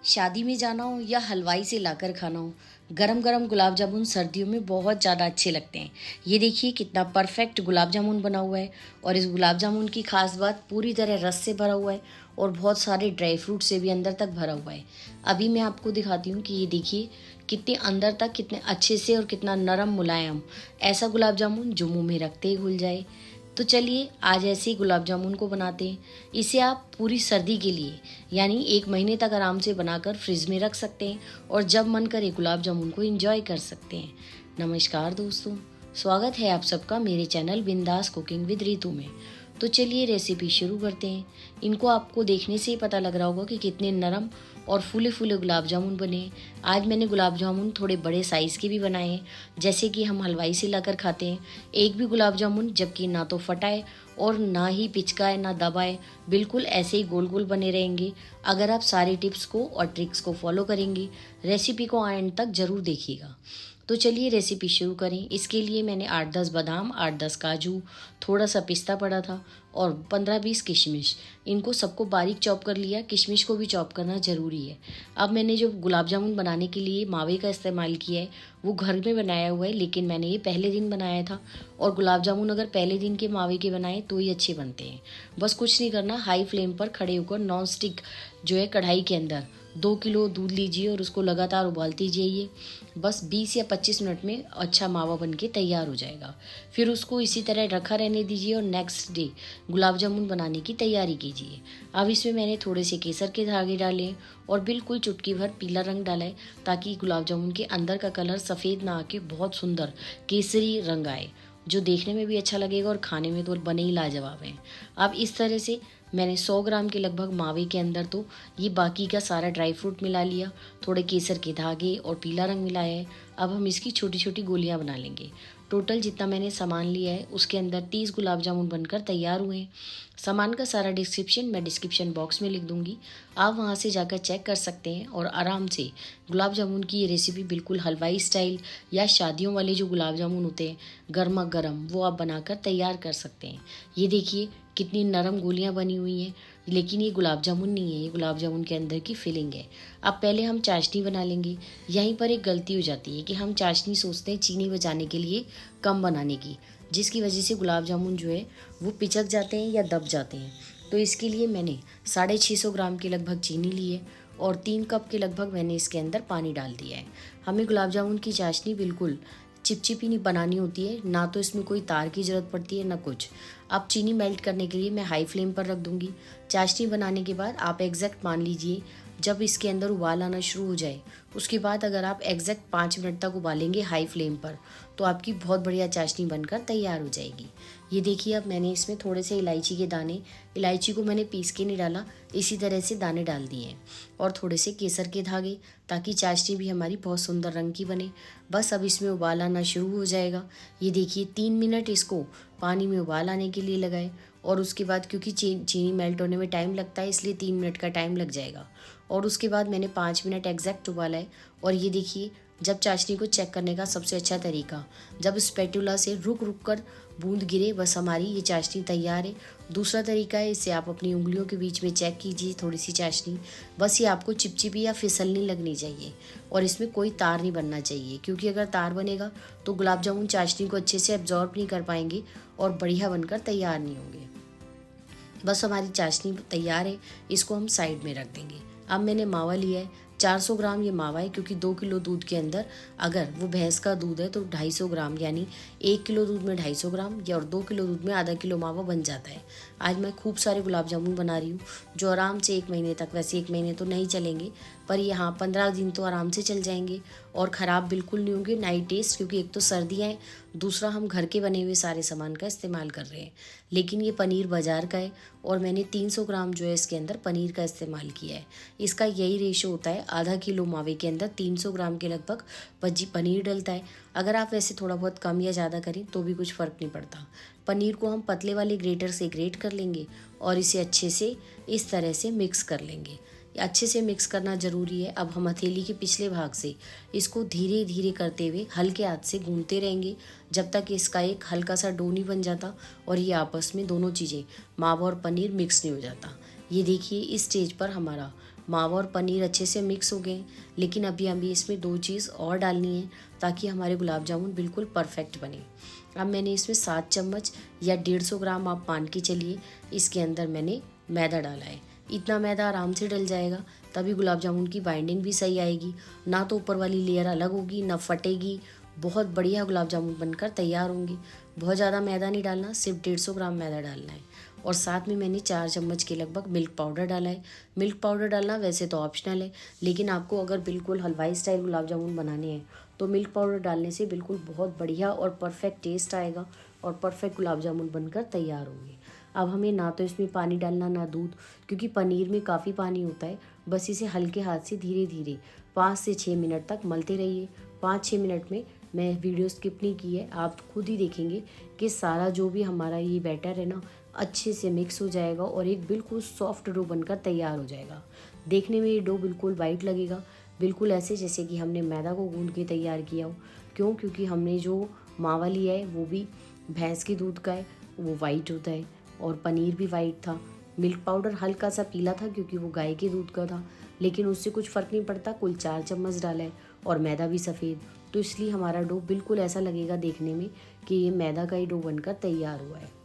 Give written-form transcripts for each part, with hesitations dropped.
शादी में जाना हो या हलवाई से लाकर खाना हो, गरम गरम गुलाब जामुन सर्दियों में बहुत ज़्यादा अच्छे लगते हैं। ये देखिए कितना परफेक्ट गुलाब जामुन बना हुआ है। और इस गुलाब जामुन की खास बात पूरी तरह रस से भरा हुआ है और बहुत सारे ड्राई फ्रूट से भी अंदर तक भरा हुआ है। अभी मैं आपको दिखाती हूँ कि ये देखिए कितने अंदर तक कितने अच्छे से और कितना नरम मुलायम। ऐसा गुलाब जामुन जो मुंह में रखते ही घुल जाए। तो चलिए आज ऐसे ही गुलाब जामुन को बनाते हैं। इसे आप पूरी सर्दी के लिए यानी 1 महीने तक आराम से बनाकर फ्रिज में रख सकते हैं और जब मन करे गुलाब जामुन को एंजॉय कर सकते हैं। नमस्कार दोस्तों, स्वागत है आप सबका मेरे चैनल बिंदास कुकिंग विद रितु में। तो चलिए रेसिपी शुरू करते हैं। इनको आपको देखने से ही पता लग रहा होगा कि कितने नरम और फूले फूले गुलाब जामुन बने। आज मैंने गुलाब जामुन थोड़े बड़े साइज़ के भी बनाए हैं, जैसे कि हम हलवाई से लाकर खाते हैं। एक भी गुलाब जामुन जबकि ना तो फटाए और ना ही पिचकाए ना दबाए, बिल्कुल ऐसे ही गोल गोल बने रहेंगे अगर आप सारी टिप्स को और ट्रिक्स को फॉलो करेंगे। रेसिपी को एंड तक ज़रूर देखिएगा। तो चलिए रेसिपी शुरू करें। इसके लिए मैंने 8-10 बादाम, 8-10 काजू, थोड़ा सा पिस्ता पड़ा था और 15-20 किशमिश, इनको सबको बारीक चॉप कर लिया। किशमिश को भी चॉप करना ज़रूरी है। अब मैंने जो गुलाब जामुन बनाने के लिए मावे का इस्तेमाल किया है वो घर में बनाया हुआ है, लेकिन मैंने ये पहले दिन बनाया था। और गुलाब जामुन अगर पहले दिन के मावे के बनाए तो ही अच्छे बनते हैं। बस कुछ नहीं करना, हाई फ्लेम पर खड़े होकर नॉन स्टिक जो है कढ़ाई के अंदर 2 किलो दूध लीजिए और उसको लगातार उबालते जाइए। बस 20 या 25 मिनट में अच्छा मावा बन के तैयार हो जाएगा। फिर उसको इसी तरह रखा रहने दीजिए और नेक्स्ट डे गुलाब जामुन बनाने की तैयारी कीजिए। अब इसमें मैंने थोड़े से केसर के धागे डाले और बिल्कुल चुटकी भर पीला रंग डाला है, ताकि गुलाब जामुन के अंदर का कलर सफ़ेद ना आके बहुत सुंदर केसरी रंग आए, जो देखने में भी अच्छा लगेगा और खाने में तो बने ही लाजवाब है। अब इस तरह से मैंने 100 ग्राम के लगभग मावे के अंदर तो ये बाकी का सारा ड्राई फ्रूट मिला लिया, थोड़े केसर के धागे और पीला रंग मिलाया है। अब हम इसकी छोटी छोटी गोलियां बना लेंगे। टोटल जितना मैंने सामान लिया है उसके अंदर 30 गुलाब जामुन बनकर तैयार हुए हैं। सामान का सारा डिस्क्रिप्शन मैं डिस्क्रिप्शन बॉक्स में लिख दूंगी, आप वहां से जाकर चेक कर सकते हैं और आराम से गुलाब जामुन की ये रेसिपी बिल्कुल हलवाई स्टाइल या शादियों वाले जो गुलाब जामुन होते हैं गर्मा गर्म, वो आप बनाकर तैयार कर सकते हैं। ये देखिए कितनी नरम गोलियां बनी हुई हैं, लेकिन ये गुलाब जामुन नहीं है, ये गुलाब जामुन के अंदर की फिलिंग है। अब पहले हम चाशनी बना लेंगे। यहीं पर एक गलती हो जाती है कि हम चाशनी सोचते हैं चीनी बचाने के लिए कम बनाने की, जिसकी वजह से गुलाब जामुन जो है वो पिचक जाते हैं या दब जाते हैं। तो इसके लिए मैंने 650 ग्राम के लगभग चीनी ली है और 3 कप के लगभग मैंने इसके अंदर पानी डाल दिया है। हमें गुलाब जामुन की चाशनी बिल्कुल चिपचिपी नहीं बनानी होती है, ना तो इसमें कोई तार की ज़रूरत पड़ती है ना कुछ। अब चीनी मेल्ट करने के लिए मैं हाई फ्लेम पर रख दूंगी। चाशनी बनाने के बाद आप एग्जैक्ट मान लीजिए जब इसके अंदर उबाल आना शुरू हो जाए, उसके बाद अगर आप एग्जैक्ट 5 मिनट तक उबालेंगे हाई फ्लेम पर, तो आपकी बहुत बढ़िया चाशनी बनकर तैयार हो जाएगी। ये देखिए अब मैंने इसमें थोड़े से इलायची के दाने, इलायची को मैंने पीस के नहीं डाला, इसी तरह से दाने डाल दिए हैं और थोड़े से केसर के धागे, ताकि चाशनी भी हमारी बहुत सुंदर रंग की बने। बस अब इसमें उबाल आना शुरू हो जाएगा। ये देखिए 3 मिनट इसको पानी में उबाल आने के लिए लगाए और उसके बाद क्योंकि चीनी मेल्ट होने में टाइम लगता है, इसलिए 3 मिनट का टाइम लग जाएगा। और उसके बाद मैंने 5 मिनट एग्जैक्ट उबाला है। और ये देखिए जब चाशनी को चेक करने का सबसे अच्छा तरीका, जब स्पैटुला से रुक रुक कर बूंद गिरे, बस हमारी ये चाशनी तैयार है। दूसरा तरीका है, इससे आप अपनी उंगलियों के बीच में चेक कीजिए थोड़ी सी चाशनी, बस ये आपको चिपचिपी या फिसलनी लगनी चाहिए और इसमें कोई तार नहीं बनना चाहिए, क्योंकि अगर तार बनेगा तो गुलाब जामुन चाशनी को अच्छे से एब्जॉर्ब नहीं कर पाएंगे और बढ़िया बनकर तैयार नहीं होंगे। बस हमारी चाशनी तैयार है, इसको हम साइड में रख देंगे। अब मैंने मावा लिया है, 400 ग्राम ये मावा है, क्योंकि 2 किलो दूध के अंदर अगर वो भैंस का दूध है तो 250 ग्राम, यानी 1 किलो दूध में 250 ग्राम या और 2 किलो दूध में आधा किलो मावा बन जाता है। आज मैं खूब सारे गुलाब जामुन बना रही हूँ जो आराम से 1 महीने तक, वैसे 1 महीने तो नहीं चलेंगे पर यहाँ 15 दिन तो आराम से चल जाएंगे और ख़राब बिल्कुल नहीं होंगे, ना ही टेस्ट, क्योंकि एक तो सर्दियाँ हैं, दूसरा हम घर के बने हुए सारे सामान का इस्तेमाल कर रहे हैं। लेकिन ये पनीर बाज़ार का है और मैंने 300 ग्राम जो है इसके अंदर पनीर का इस्तेमाल किया है। इसका यही रेशो होता है, आधा किलो मावे के अंदर 300 ग्राम के लगभग पनीर डलता है। अगर आप वैसे थोड़ा बहुत कम या ज़्यादा करें तो भी कुछ फ़र्क नहीं पड़ता। पनीर को हम पतले वाले ग्रेटर से ग्रेट कर लेंगे और इसे अच्छे से इस तरह से मिक्स कर लेंगे। अच्छे से मिक्स करना ज़रूरी है। अब हम हथेली के पिछले भाग से इसको धीरे धीरे करते हुए हल्के हाथ से गूंथते रहेंगे जब तक इसका एक हल्का सा डो नहीं बन जाता और ये आपस में दोनों चीज़ें मावा और पनीर मिक्स नहीं हो जाता। ये देखिए इस स्टेज पर हमारा मावा और पनीर अच्छे से मिक्स हो गए, लेकिन अभी हमें इसमें 2 चीज़ और डालनी है ताकि हमारे गुलाब जामुन बिल्कुल परफेक्ट बने। अब मैंने इसमें 7 चम्मच या 150 ग्राम आप मान के चलिए, इसके अंदर मैंने मैदा डाला है। इतना मैदा आराम से डल जाएगा, तभी गुलाब जामुन की बाइंडिंग भी सही आएगी, ना तो ऊपर वाली लेयर अलग होगी ना फटेगी। बहुत बढ़िया गुलाब जामुन बनकर तैयार होंगे। बहुत ज़्यादा मैदा नहीं डालना, सिर्फ 150 ग्राम मैदा डालना है। और साथ में मैंने 4 चम्मच के लगभग मिल्क पाउडर डाला है। मिल्क पाउडर डालना वैसे तो ऑप्शनल है, लेकिन आपको अगर बिल्कुल हलवाई स्टाइल गुलाब जामुन बनाने हैं तो मिल्क पाउडर डालने से बिल्कुल बहुत बढ़िया और परफेक्ट टेस्ट आएगा और परफेक्ट गुलाब जामुन बनकर तैयार होंगे। अब हमें ना तो इसमें पानी डालना ना दूध, क्योंकि पनीर में काफ़ी पानी होता है। बस इसे हल्के हाथ से धीरे धीरे 5 से 6 मिनट तक मलते रहिए। 5-6 मिनट में, मैं वीडियो स्किप नहीं की है, आप खुद ही देखेंगे कि सारा जो भी हमारा ये बैटर है ना अच्छे से मिक्स हो जाएगा और एक बिल्कुल सॉफ्ट डो बनकर तैयार हो जाएगा। देखने में ये डो बिल्कुल वाइट लगेगा, बिल्कुल ऐसे जैसे कि हमने मैदा को गूंद के तैयार किया हो। क्यों? क्योंकि हमने जो मावा लिया है वो भी भैंस के दूध का है, वो वाइट होता है, और पनीर भी वाइट था। मिल्क पाउडर हल्का सा पीला था क्योंकि वो गाय के दूध का था, लेकिन उससे कुछ फ़र्क नहीं पड़ता। कुल 4 चम्मच डाला है और मैदा भी सफ़ेद, तो इसलिए हमारा डो बिल्कुल ऐसा लगेगा देखने में कि ये मैदा का ही डो बनकर तैयार हुआ है।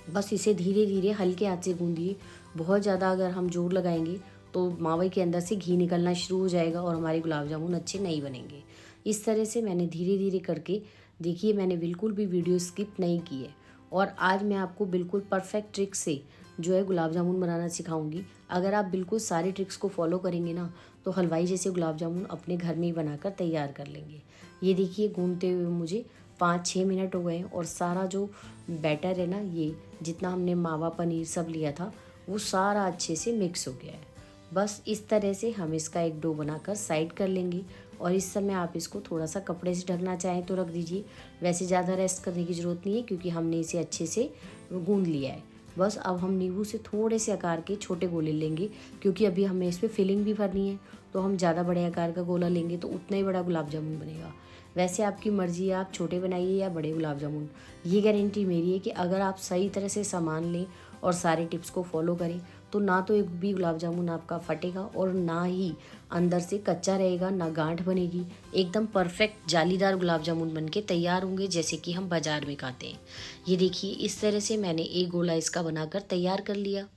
बस इसे धीरे धीरे हल्के हाथ से गूंदिए। बहुत ज़्यादा अगर हम जोर लगाएंगे तो मावे के अंदर से घी निकलना शुरू हो जाएगा और हमारे गुलाब जामुन अच्छे नहीं बनेंगे। इस तरह से मैंने धीरे धीरे करके, देखिए मैंने बिल्कुल भी वीडियो स्किप नहीं की है, और आज मैं आपको बिल्कुल परफेक्ट ट्रिक से जो है गुलाब जामुन बनाना सिखाऊंगी। अगर आप बिल्कुल सारे ट्रिक्स को फॉलो करेंगे ना तो हलवाई जैसे गुलाब जामुन अपने घर में ही बनाकर तैयार कर लेंगे। ये देखिए गूंदते हुए मुझे 5-6 मिनट हो गए हैं और सारा जो बैटर है ना, ये जितना हमने मावा पनीर सब लिया था वो सारा अच्छे से मिक्स हो गया है। बस इस तरह से हम इसका एक डो बनाकर साइड कर लेंगे, और इस समय आप इसको थोड़ा सा कपड़े से ढकना चाहें तो रख दीजिए। वैसे ज़्यादा रेस्ट करने की ज़रूरत नहीं है क्योंकि हमने इसे अच्छे से गूंद लिया है। बस अब हम नींबू से थोड़े से आकार के छोटे गोले लेंगे, क्योंकि अभी हमें इसमें फिलिंग भी भरनी है, तो हम ज़्यादा बड़े आकार का गोला लेंगे तो उतना ही बड़ा गुलाब जामुन बनेगा। वैसे आपकी मर्ज़ी है, आप छोटे बनाइए या बड़े गुलाब जामुन। ये गारंटी मेरी है कि अगर आप सही तरह से सामान लें और सारे टिप्स को फॉलो करें तो ना तो एक भी गुलाब जामुन आपका फटेगा और ना ही अंदर से कच्चा रहेगा, ना गांठ बनेगी। एकदम परफेक्ट जालीदार गुलाब जामुन बनके तैयार होंगे जैसे कि हम बाज़ार में खाते हैं। ये देखिए इस तरह से मैंने एक गोला इसका बनाकर तैयार कर लिया।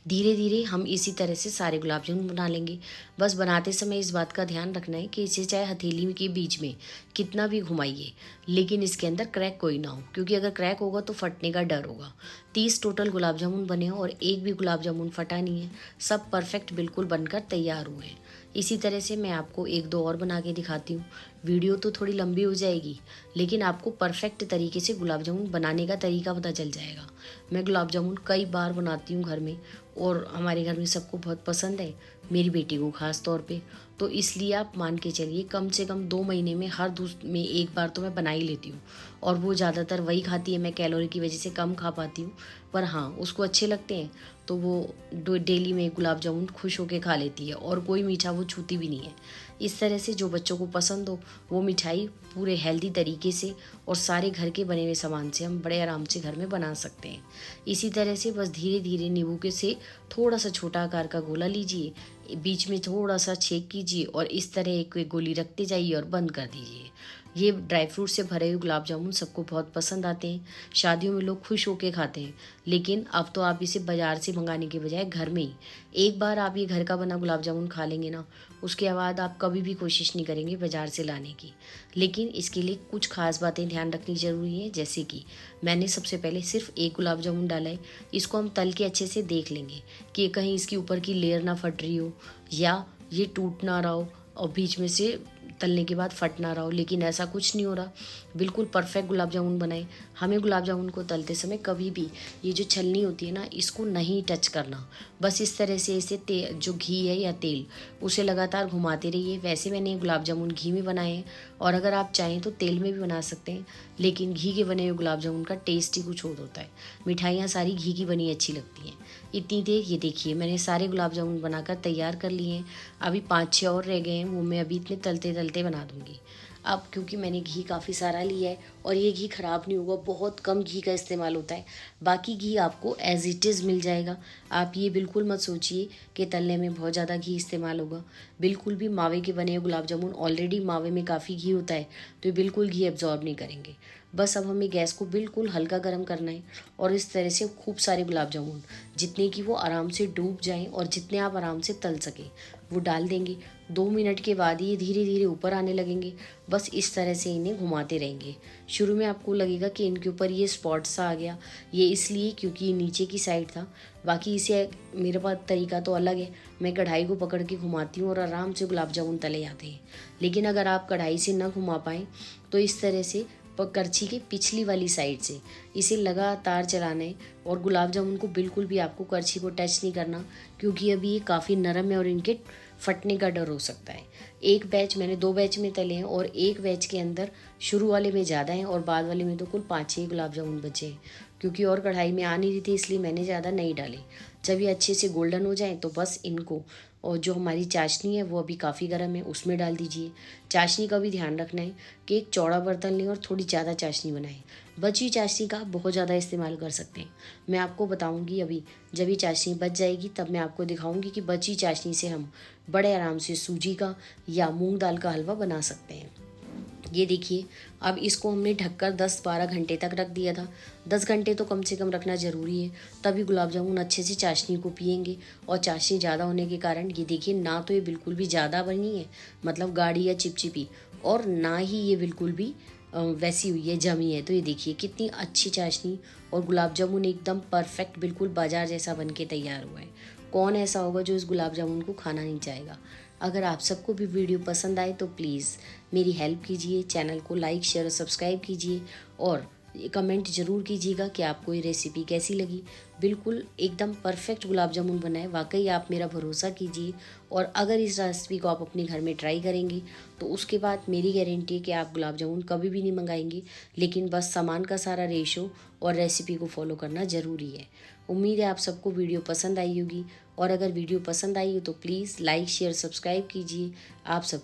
धीरे धीरे हम इसी तरह से सारे गुलाब जामुन बना लेंगे। बस बनाते समय इस बात का ध्यान रखना है कि इसे चाहे हथेली के बीच में कितना भी घुमाइए, लेकिन इसके अंदर क्रैक कोई ना हो, क्योंकि अगर क्रैक होगा तो फटने का डर होगा। 30 टोटल गुलाब जामुन बने हैं और एक भी गुलाब जामुन फटा नहीं है, सब परफेक्ट बिल्कुल बनकर तैयार हुए हैं। इसी तरह से मैं आपको 1-2 और बना के दिखाती हूँ। वीडियो तो थोड़ी लंबी हो जाएगी, लेकिन आपको परफेक्ट तरीके से गुलाब जामुन बनाने का तरीका पता चल जाएगा। मैं गुलाब जामुन कई बार बनाती हूँ घर में, और हमारे घर में सबको बहुत पसंद है, मेरी बेटी को ख़ास तौर पे। तो इसलिए आप मान के चलिए कम से कम 2 महीने में हर में एक बार तो मैं बना ही लेती हूँ, और वो ज़्यादातर वही खाती है। मैं कैलोरी की वजह से कम खा पाती हूँ, पर हाँ उसको अच्छे लगते हैं तो वो डेली में गुलाब जामुन खुश होके खा लेती है, और कोई मीठा वो छूती भी नहीं है। इस तरह से जो बच्चों को पसंद हो वो मिठाई पूरे हेल्दी तरीके से और सारे घर के बने हुए सामान से हम बड़े आराम से घर में बना सकते हैं। इसी तरह से बस धीरे धीरे नींबू के से थोड़ा सा छोटा आकार का गोला लीजिए, बीच में थोड़ा सा छेद कीजिए और इस तरह एक एक गोली रखते जाइए और बंद कर दीजिए। ये ड्राई फ्रूट से भरे हुए गुलाब जामुन सबको बहुत पसंद आते हैं, शादियों में लोग खुश होकर खाते हैं। लेकिन अब तो आप इसे बाज़ार से मंगाने के बजाय घर में ही एक बार आप ये घर का बना गुलाब जामुन खा लेंगे ना, उसके बाद आप कभी भी कोशिश नहीं करेंगे बाज़ार से लाने की। लेकिन इसके लिए कुछ खास बातें ध्यान रखनी ज़रूरी है, जैसे कि मैंने सबसे पहले सिर्फ एक गुलाब जामुन डाला है। इसको हम तल के अच्छे से देख लेंगे कि कहीं इसकी ऊपर की लेयर ना फट रही हो या ये टूट ना रहा हो और बीच में से तलने के बाद फट ना रहा हो, लेकिन ऐसा कुछ नहीं हो रहा। बिल्कुल परफेक्ट गुलाब जामुन बनाए। हमें गुलाब जामुन को तलते समय कभी भी ये जो छलनी होती है ना, इसको नहीं टच करना। बस इस तरह से इसे जो घी है या तेल उसे लगातार घुमाते रहिए। वैसे मैंने गुलाब जामुन घी में बनाए हैं, और अगर आप चाहें तो तेल में भी बना सकते हैं, लेकिन घी के बने हुए गुलाब जामुन का टेस्ट ही कुछ और होता है। मिठाइयाँ सारी घी की बनी अच्छी लगती हैं। इतनी देर ये देखिए मैंने सारे गुलाब जामुन बनाकर तैयार कर लिए हैं। अभी 5-6 और रह गए हैं, वो मैं अभी इतने तलते तलते बना दूँगी। अब क्योंकि मैंने घी काफ़ी सारा लिया है और ये घी ख़राब नहीं होगा, बहुत कम घी का इस्तेमाल होता है, बाकी घी आपको एज़ इट इज़ मिल जाएगा। आप ये बिल्कुल मत सोचिए कि तलने में बहुत ज़्यादा घी इस्तेमाल होगा, बिल्कुल भी। मावे के बने हुए गुलाब जामुन ऑलरेडी मावे में काफ़ी घी होता है, तो ये बिल्कुल घी एब्जॉर्ब नहीं करेंगे। बस अब हमें गैस को बिल्कुल हल्का गर्म करना है और इस तरह से खूब सारे गुलाब जामुन, जितने कि वो आराम से डूब जाएं और जितने आप आराम से तल सकें, वो डाल देंगे। 2 मिनट के बाद ये धीरे धीरे ऊपर आने लगेंगे। बस इस तरह से इन्हें घुमाते रहेंगे। शुरू में आपको लगेगा कि इनके ऊपर ये स्पॉट सा आ गया, ये इसलिए क्योंकि ये नीचे की साइड था। बाकी इसे मेरे पास तरीका तो अलग है, मैं कढ़ाई को पकड़ के घुमाती हूँ और आराम से गुलाब जामुन तले जाते हैं। लेकिन अगर आप कढ़ाई से ना घुमा पाएँ तो इस तरह से करछी के पिछली वाली साइड से इसे लगातार चलाना है और गुलाब जामुन को बिल्कुल भी आपको करछी को टच नहीं करना, क्योंकि अभी ये काफ़ी नरम है और इनके फटने का डर हो सकता है। एक बैच मैंने 2 बैच में तले हैं और एक बैच के अंदर शुरू वाले में ज़्यादा हैं और बाद वाले में तो कुल 5-6 गुलाब जामुन बचे हैं, क्योंकि और कढ़ाई में आ नहीं रही थी इसलिए मैंने ज़्यादा नहीं डाले। जब ये अच्छे से गोल्डन हो जाए तो बस इनको, और जो हमारी चाशनी है वो अभी काफ़ी गर्म है, उसमें डाल दीजिए। चाशनी का भी ध्यान रखना है कि एक चौड़ा बर्तन लें और थोड़ी ज़्यादा चाशनी बनाएं। बची चाशनी का आप बहुत ज़्यादा इस्तेमाल कर सकते हैं। मैं आपको बताऊंगी अभी, जब ये चाशनी बच जाएगी तब मैं आपको दिखाऊंगी कि बची चाशनी से हम बड़े आराम से सूजी का या मूंग दाल का हलवा बना सकते हैं। ये देखिए, अब इसको हमने ढककर 10-12 घंटे तक रख दिया था। 10 घंटे तो कम से कम रखना ज़रूरी है, तभी गुलाब जामुन अच्छे से चाशनी को पिएंगे। और चाशनी ज़्यादा होने के कारण ये देखिए, ना तो ये बिल्कुल भी ज़्यादा बनी है, मतलब गाढ़ी या चिपचिपी, और ना ही ये बिल्कुल भी वैसी हुई है, जमी है। तो ये देखिए कितनी अच्छी चाशनी और गुलाब जामुन एकदम परफेक्ट, बिल्कुल बाजार जैसा बन के तैयार हुआ है। कौन ऐसा होगा जो इस गुलाब जामुन को खाना नहीं चाहेगा। अगर आप सबको भी वीडियो पसंद आए तो प्लीज़ मेरी हेल्प कीजिए, चैनल को लाइक शेयर और सब्सक्राइब कीजिए और कमेंट ज़रूर कीजिएगा कि आपको ये रेसिपी कैसी लगी। बिल्कुल एकदम परफेक्ट गुलाब जामुन बनाए, वाकई आप मेरा भरोसा कीजिए। और अगर इस रेसिपी को आप अपने घर में ट्राई करेंगे तो उसके बाद मेरी गारंटी है कि आप गुलाब जामुन कभी भी नहीं मंगाएंगे। लेकिन बस सामान का सारा रेशो और रेसिपी को फॉलो करना ज़रूरी है। उम्मीद है आप सबको वीडियो पसंद आई होगी, और अगर वीडियो पसंद आई हो तो प्लीज़ लाइक शेयर सब्सक्राइब कीजिए। आप सब